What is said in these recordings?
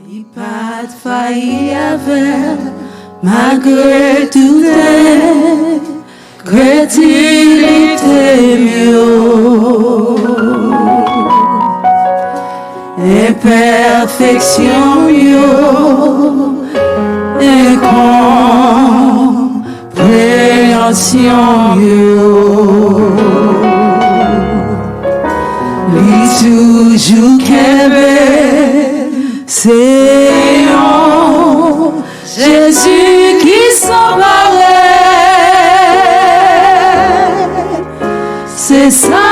Il pas de failli avec, malgré tout créativité mieux. Imperfection mieux, incompréhension mieux. Lui toujours qu'aimait, c'est Jésus qui s'embarrait. C'est ça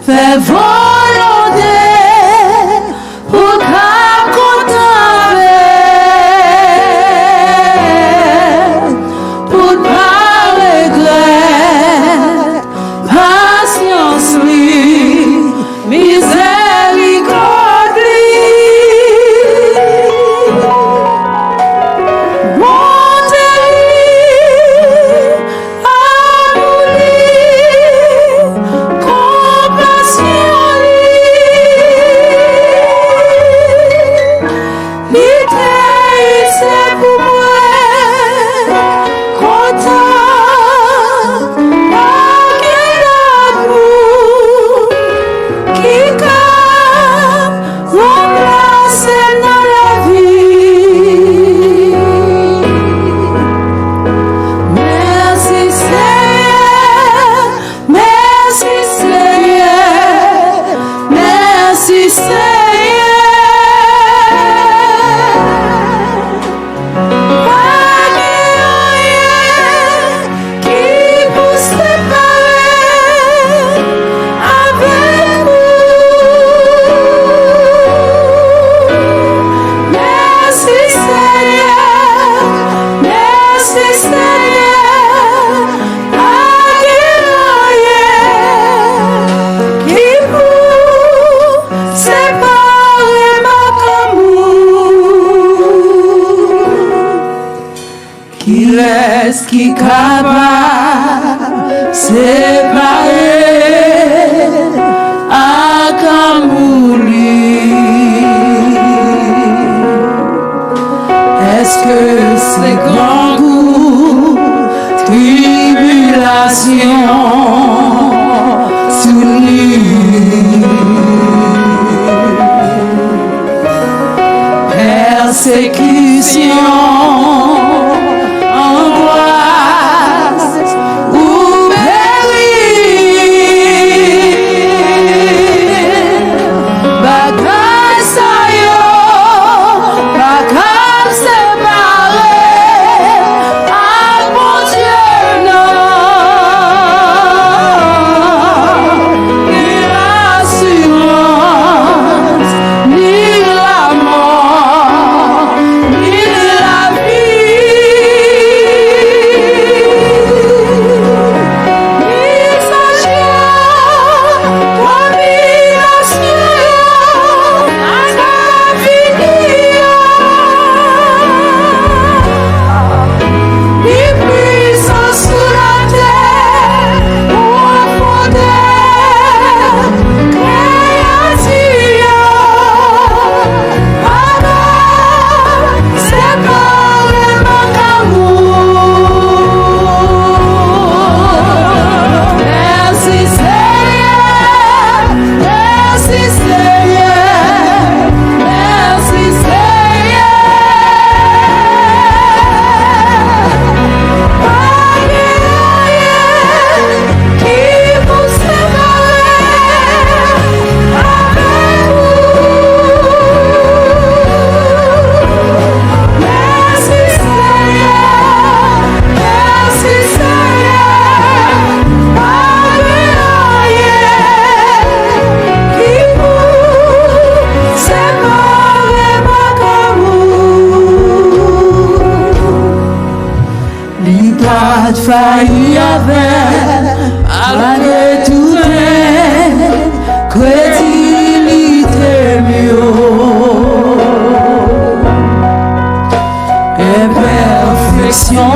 fait volonté pour qu'à contenter, pour pas regret, patience lui, miséricorde lui, bonté lui, amour lui, compassion lui, c'est pour moi, content, quel amour qui remplace dans la vie. Merci Seigneur, merci Seigneur, merci Seigneur. Pas de rien qui vous séparer avec vous. Merci Seigneur, merci Seigneur. Pas de rien qui vous séparer avec vous. Qui reste qui capable séparer à Camouli. Est-ce que c'est grand coup tribulation sous lui, persécution, angoisse ou péril, bagaille sa yo, pas capable séparer, ah mon Dieu non, ni l'assurance, ni la mort, ni la pas de failli avec, malgré tout créativité mieux. Imperfection